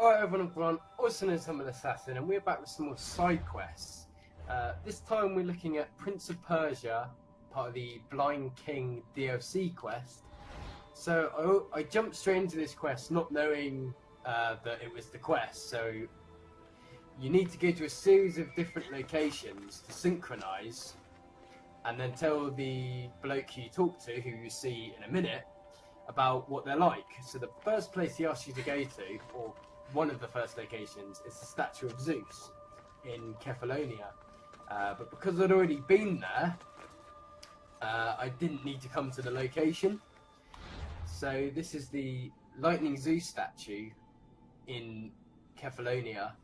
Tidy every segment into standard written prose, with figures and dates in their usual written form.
Alright everyone, I'm Grant, also known as I'm an Assassin, and we're back with some more side quests. This time we're looking at Prince of Persia, part of the Blind King DLC quest. So I jumped straight into this quest not knowing that it was the quest, so you need to go to a series of different locations to synchronise, and then tell the bloke you talk to, who you see in a minute, about what they're like. So the first place he asks you to go to, or one of the first locations, is the statue of Zeus in Kefalonia. But because I'd already been there, I didn't need to come to the location. So this is the Lightning Zeus statue in Kefalonia,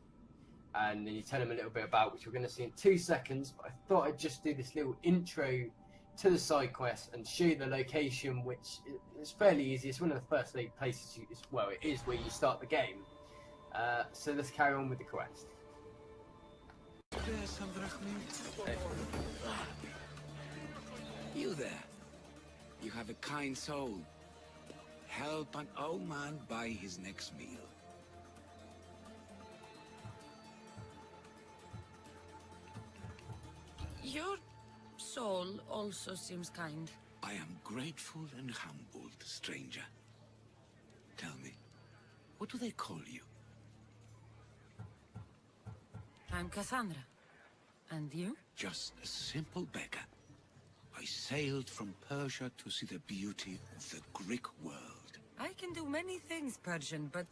and then you tell him a little bit about, which we're going to see in 2 seconds, but I thought I'd just do this little intro to the side quest and show you the location, which is fairly easy. It's one of the first places it is where you start the game. So let's carry on with the quest. You there. You have a kind soul. Help an old man buy his next meal. Your soul also seems kind. I am grateful and humbled, stranger. Tell me, what do they call you? I'm Cassandra. And you? Just a simple beggar. I sailed from Persia to see the beauty of the Greek world. I can do many things, Persian, but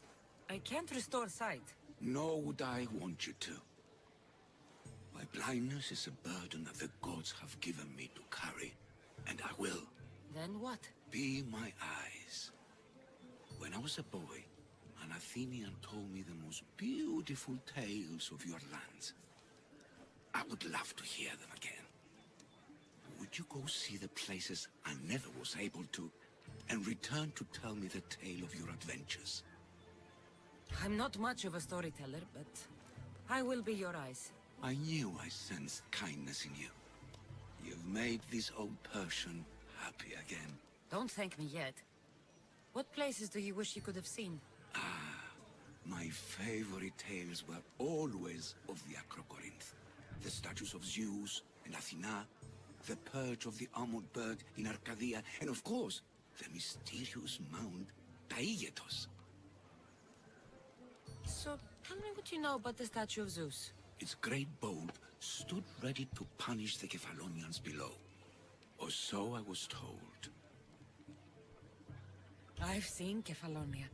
I can't restore sight. Nor would I want you to. My blindness is a burden that the gods have given me to carry, and I will. Then what? Be my eyes. When I was a boy, an Athenian told me the most beautiful tales of your lands. I would love to hear them again. Would you go see the places I never was able to, and return to tell me the tale of your adventures? I'm not much of a storyteller, but I will be your eyes. I knew I sensed kindness in you. You've made this old Persian happy again. Don't thank me yet. What places do you wish you could have seen? My favorite tales were always of the Acrocorinth. The statues of Zeus and Athena, the perch of the armored bird in Arcadia, and of course, the mysterious mound Taigetos. So, tell me what you know about the statue of Zeus. Its great bolt stood ready to punish the Kefalonians below. Or so I was told. I've seen Kefalonia,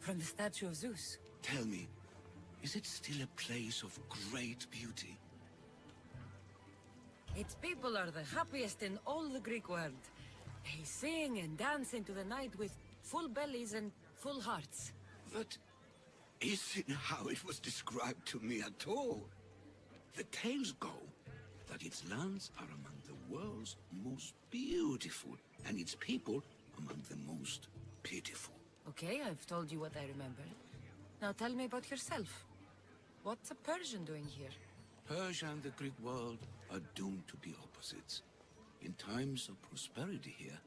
from the statue of Zeus. Tell me, is it still a place of great beauty? Its people are the happiest in all the Greek world. They sing and dance into the night with full bellies and full hearts. That isn't how it was described to me at all. The tales go that its lands are among the world's most beautiful, and its people among the most pitiful. Okay, I've told you what I remember. Now tell me about yourself. What's a Persian doing here? Persia and the Greek world are doomed to be opposites. In times of prosperity here,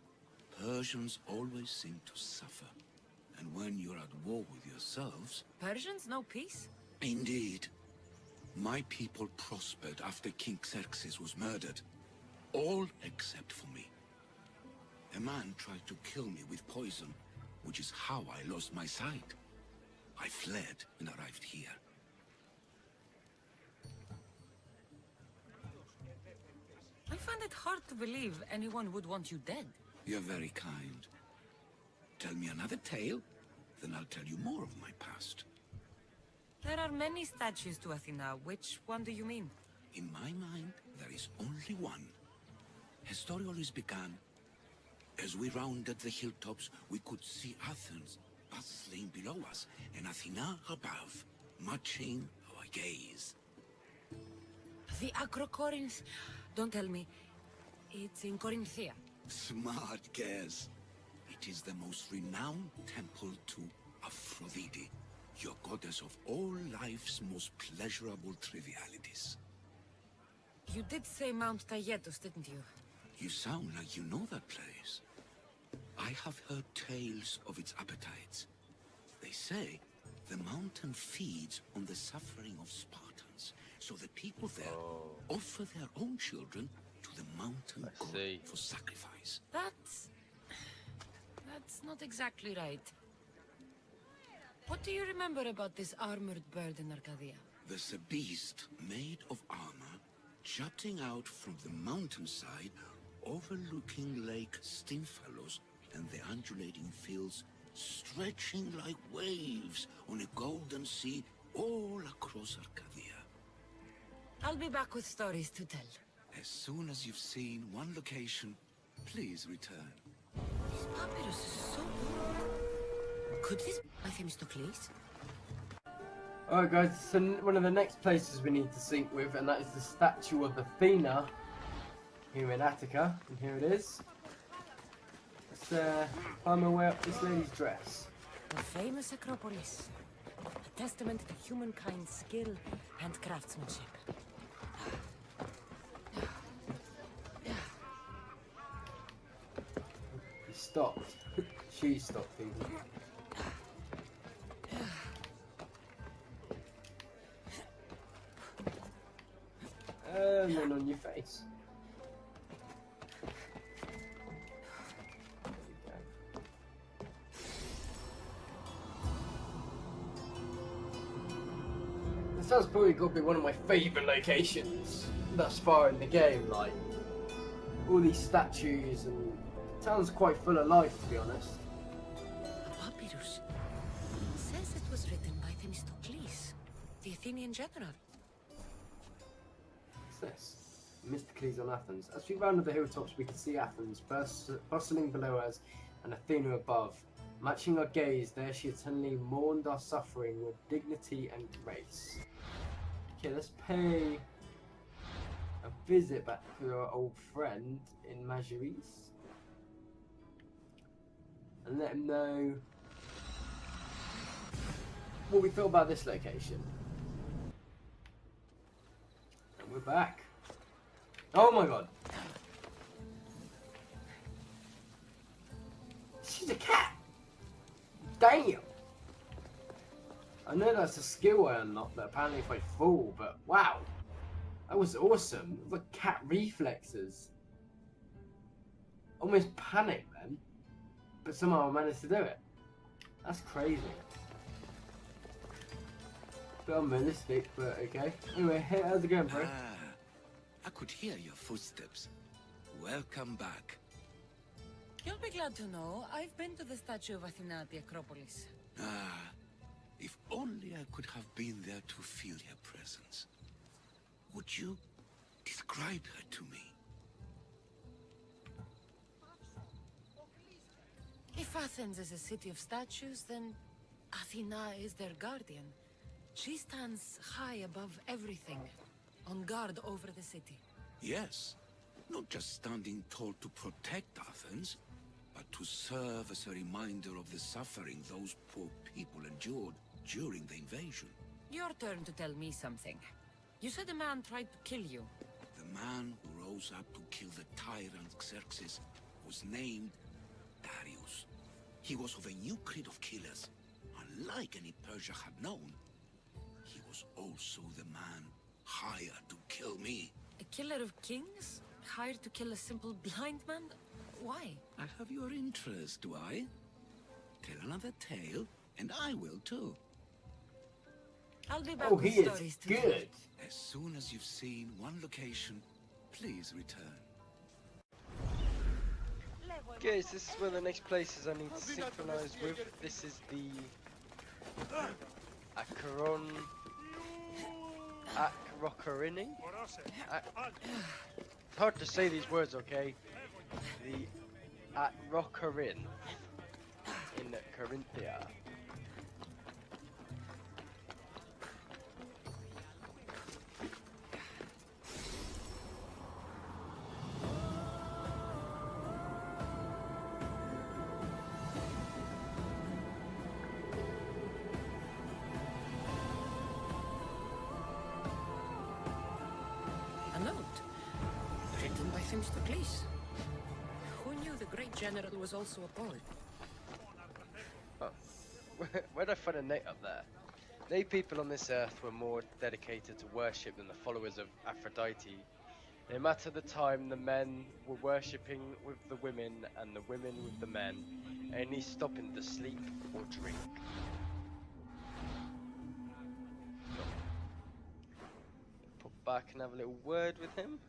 Persians always seem to suffer. And when you're at war with yourselves... Persians know peace? Indeed. My people prospered after King Xerxes was murdered. All except for me. A man tried to kill me with poison, which is how I lost my sight. I fled and arrived here. I find it hard to believe anyone would want you dead. You're very kind. Tell me another tale, then I'll tell you more of my past. There are many statues to Athena. Which one do you mean? In my mind, there is only one. Her story always began. As we rounded the hilltops, we could see Athens bustling below us, and Athena above, matching our gaze. The Acrocorinth. Don't tell me. It's in Corinthia. Smart guess. It is the most renowned temple to Aphrodite, your goddess of all life's most pleasurable trivialities. You did say Mount Taygetos, didn't you? You sound like you know that place. I have heard tales of its appetites. They say The mountain feeds on the suffering of Spartans, so the people there offer their own children to the mountain god see. for sacrifice. That's not exactly right. What do you remember about this armored bird in Arcadia? There's a beast made of armor jutting out from the mountainside, overlooking Lake Stymphalos and the undulating fields stretching like waves on a golden sea all across Arcadia. I'll be back with stories to tell. As soon as you've seen one location, please return. This papyrus is so old. Could this be by Themistocles? Alright guys, so one of the next places we need to sync with, and that is the statue of Athena here in Attica, and here it is. Let's climb our way up this lady's dress. The famous Acropolis. A testament to humankind's skill and craftsmanship. He stopped. She stopped even. And then on your face. There we go. This sounds probably got to be one of my favourite locations thus far in the game. Like all these statues, and it sounds quite full of life, to be honest. A papyrus. It says it was written by Themistocles, the Athenian general. What's this? Themistocles on Athens. As we rounded the hilltops, we could see Athens bustling below us and Athena above. Matching our gaze, there she eternally mourned our suffering with dignity and grace. Okay, let's pay a visit back to our old friend in Megaris and let him know what we thought about this location. And we're back. Oh my god. She's a cat. Damn. I know that's a skill I unlocked that apparently if I fall, but wow. That was awesome. It was like cat reflexes. Almost panicked then. But somehow I managed to do it. That's crazy. Bit unrealistic, but okay. Anyway, hey, how's it going, bro? I could hear your footsteps. Welcome back. You'll be glad to know I've been to the statue of Athena at the Acropolis. If only I could have been there to feel her presence. Would you describe her to me? If Athens is a city of statues, then Athena is their guardian. She stands high above everything, on guard over the city. Yes, not just standing tall to protect Athens, but to serve as a reminder of the suffering those poor people endured during the invasion. Your turn to tell me something. You said a man tried to kill you. The man who rose up to kill the tyrant Xerxes was named Darius. He was of a new creed of killers. Unlike any Persia had known, he was also the man hired to kill me. A killer of kings? Hired to kill a simple blind man? Why? I have your interest, do I? Tell another tale, and I will too. I'll be back Oh, with he is stories to tell. good. As soon as you've seen one location, please return. Okay, so this is where the next places I need to synchronize with. This is the Acrocorini. Hard to say these words, okay? The Acrocorin in Corinthia. A note. Written by Themistocles. Who knew the great general was also a poet? Oh. where'd I find a Nate up there? Nate people on this earth were more dedicated to worship than the followers of Aphrodite. No matter the time, the men were worshipping with the women and the women with the men, only stopping to sleep or drink. Put back and have a little word with him.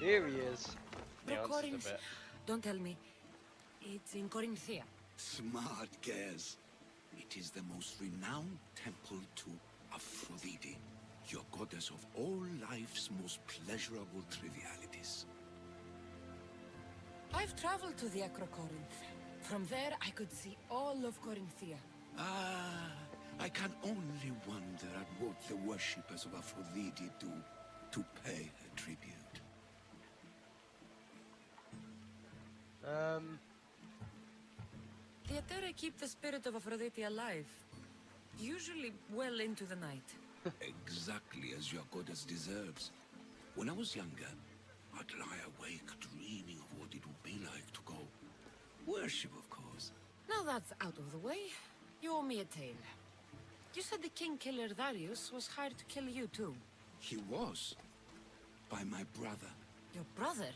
Here he is. He answers a Corinth. bit. Don't tell me. It's in Corinthia. Smart guess. It is the most renowned temple to Aphrodite, your goddess of all life's most pleasurable trivialities. I've traveled to the Acrocorinth. From there, I could see all of Corinthia. Ah, I can only wonder at what the worshippers of Aphrodite do to pay her tribute. The Atera keep the spirit of Aphrodite alive. Usually well into the night. Exactly as your goddess deserves. When I was younger, I'd lie awake dreaming of what it would be like to go. Worship, of course. Now that's out of the way, you owe me a tale. You said the king killer Darius was hired to kill you too. He was. By my brother. Your brother?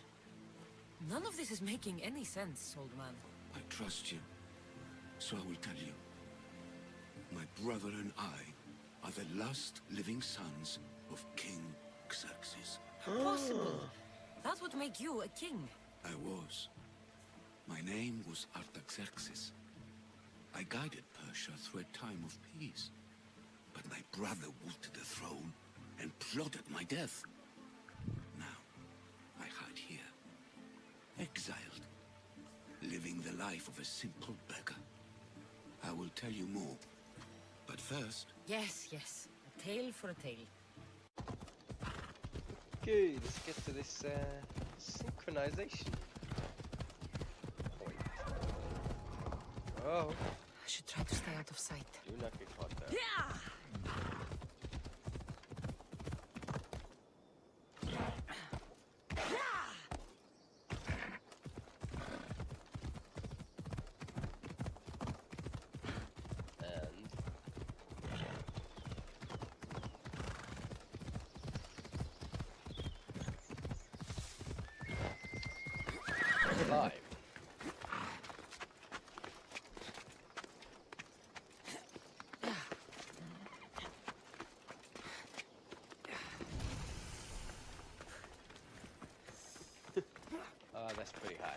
None of this is making any sense, old man. I trust you. So I will tell you. My brother and I are the last living sons of King Xerxes. Impossible. That would make you a king. I was. My name was Artaxerxes. I guided Persia through a time of peace. But my brother wilted the throne and plotted my death. Now, I hide here. Exiled. Living the life of a simple beggar. I will tell you more. But first... Yes. A tale for a tale. Okay, let's get to this synchronization point. Oh, I should try to stay out of sight. do not get caught there. Live. That's pretty high.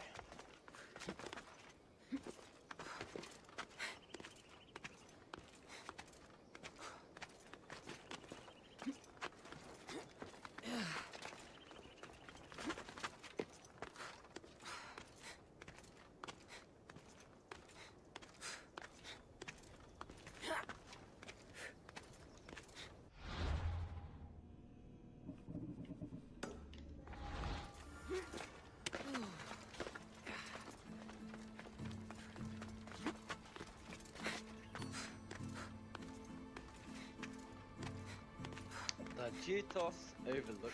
The Jutos overlook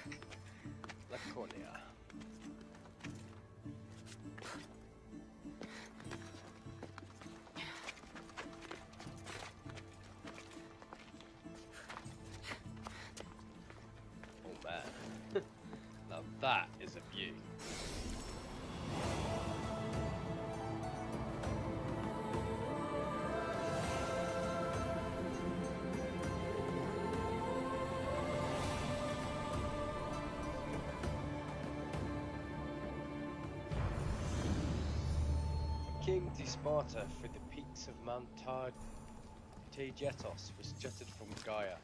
Laconia. Oh man, now that is a view. King to Sparta through the peaks of Mount Taygetos was jutted from Gaia,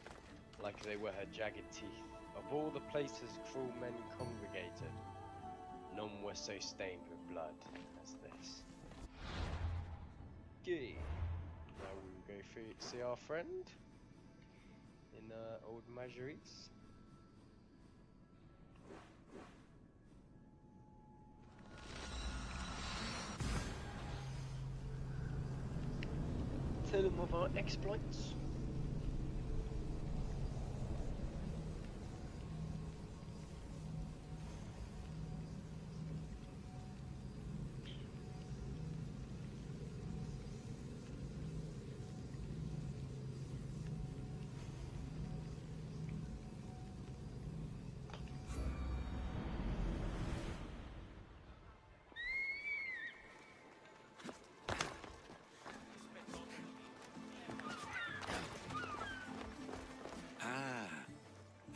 like they were her jagged teeth. Of all the places cruel men congregated, none were so stained with blood as this. Okay, now we will go through see our friend in old Megaris. Tell him of our exploits.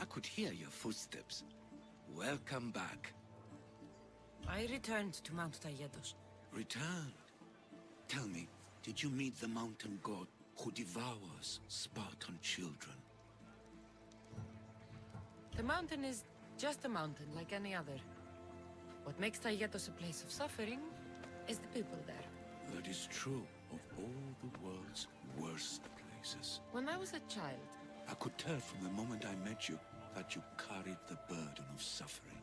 I could hear your footsteps. Welcome back. I returned to Mount Taygetos. Returned. Tell me, did you meet the mountain god who devours Spartan children? The mountain is just a mountain like any other. What makes Taygetos a place of suffering is the people there. That is true of all the world's worst places. When I was a child, I could tell from the moment I met you that you carried the burden of suffering.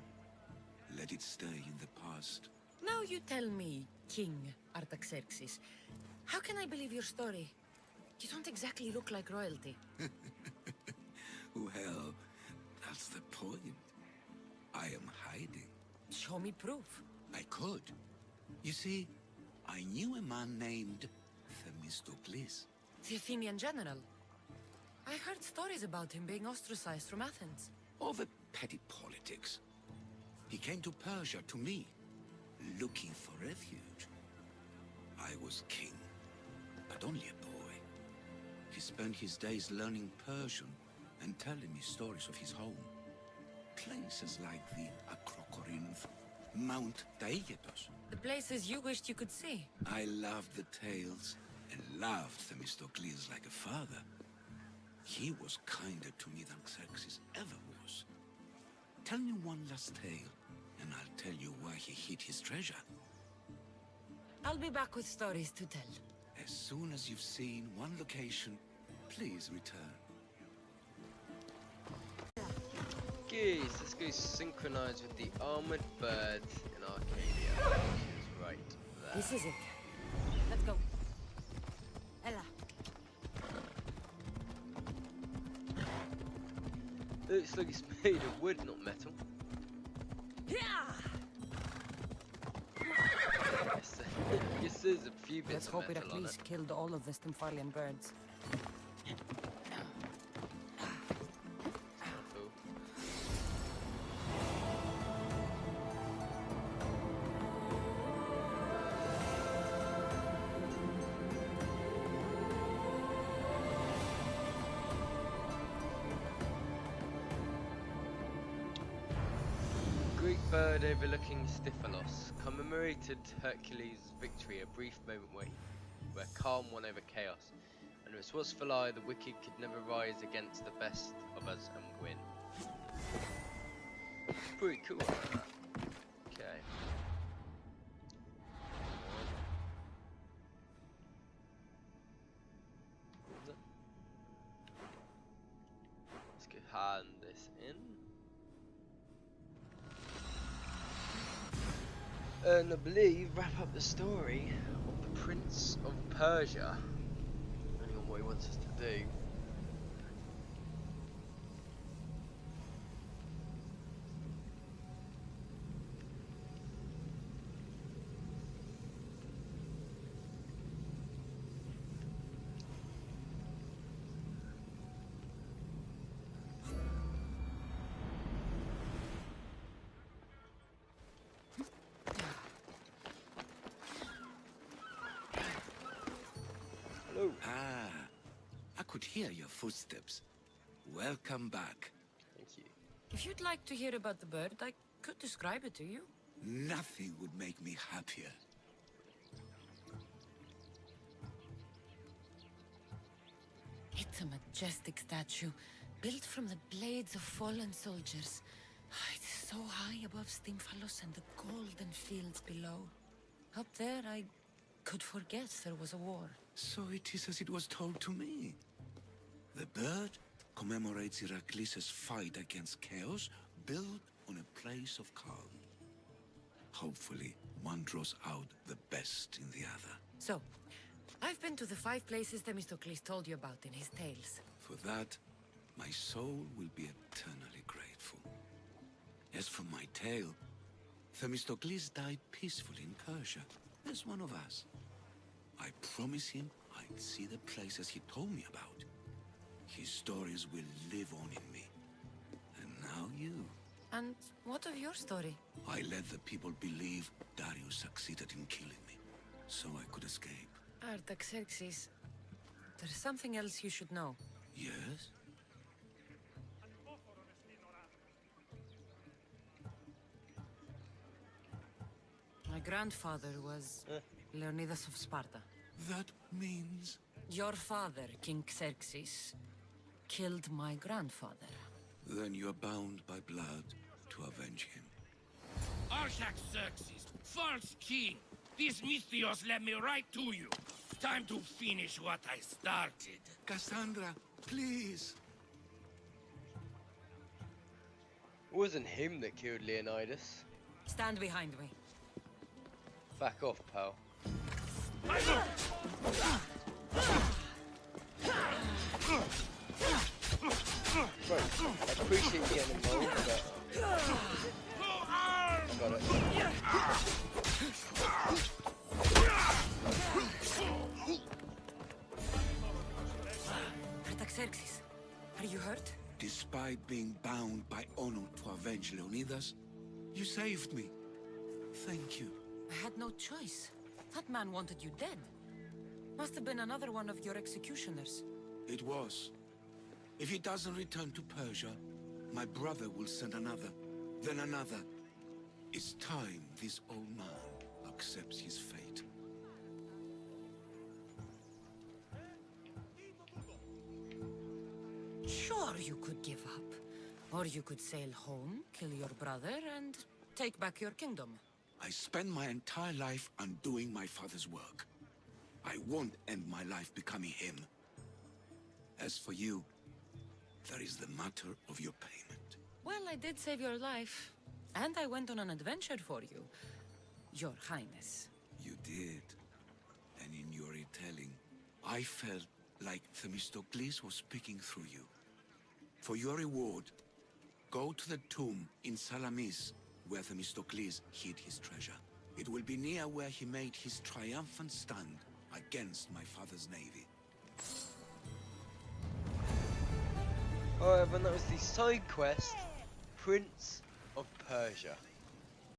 Let it stay in the past. now you tell me, King Artaxerxes, how can I believe your story? You don't exactly look like royalty. Well, that's the point. I am hiding. Show me proof. I could. You see, I knew a man named Themistocles. The Athenian general. I heard stories about him being ostracized from Athens. Over petty politics. He came to Persia to me, looking for refuge. I was king, but only a boy. He spent his days learning Persian and telling me stories of his home. Places like the Acrocorinth, Mount Taygetos. The places you wished you could see. I loved the tales and loved Themistocles like a father. He was kinder to me than Xerxes ever was. Tell me one last tale, and I'll tell you where he hid his treasure. I'll be back with stories to tell. As soon as you've seen one location, please return. Okay, so let's go synchronize with the armored bird in Arcadia, which is right there. This is it. Let's go. Ella. Looks like it's made of wood, not metal. Yeah! Yes, there's a few bits Let's of hope metal on Heracles it. killed all of the Stymphalian birds. Cool. Greek bird overlooking Stiphalos commemorated Hercules' victory, a brief moment where calm won over chaos, and as was for lie, the wicked could never rise against the best of us and win. Pretty cool. Okay. Let's go hand this in. And I believe wrap up the story of the Prince of Persia, depending on what he wants us to do. Hello. Ah, I could hear your footsteps. Welcome back. Thank you. If you'd like to hear about the bird, I could describe it to you. Nothing would make me happier. It's a majestic statue, built from the blades of fallen soldiers. It is so high above Stymphalos and the golden fields below. Up there, I could forget there was a war. So it is as it was told to me. The bird commemorates Heracles' fight against chaos, built on a place of calm. Hopefully, one draws out the best in the other. So, I've been to the 5 places Themistocles told you about in his tales. For that, my soul will be eternally grateful. As for my tale, Themistocles died peacefully in Persia, as one of us. I promise him I'd see the places he told me about. His stories will live on in me. And now you. And what of your story? I let the people believe Darius succeeded in killing me, so I could escape. Artaxerxes, there's something else you should know. Yes? My grandfather was Leonidas of Sparta. That means... Your father, King Xerxes, killed my grandfather. Then you're bound by blood to avenge him. Artaxerxes, false king! These Mystios led me right to you. Time to finish what I started. Cassandra, please! It wasn't him that killed Leonidas. Stand behind me. Back off, pal. Right, I appreciate you getting involved, but... Got it. Artaxerxes, are you hurt? Despite being bound by honor to avenge Leonidas, you saved me. Thank you. I had no choice. That man wanted you dead. Must have been another one of your executioners. It was. If he doesn't return to Persia, my brother will send another, then another. It's time this old man accepts his fate. Sure, you could give up. Or you could sail home, kill your brother, and take back your kingdom. I spent my entire life undoing my father's work. I won't end my life becoming him. As for you, there is the matter of your payment. Well, I did save your life. And I went on an adventure for you, Your Highness. You did. And in your retelling, I felt like Themistocles was speaking through you. For your reward, go to the tomb in Salamis, where Themistocles hid his treasure. It will be near where he made his triumphant stand against my father's navy. Alright, everyone, that was the side quest, Prince of Persia.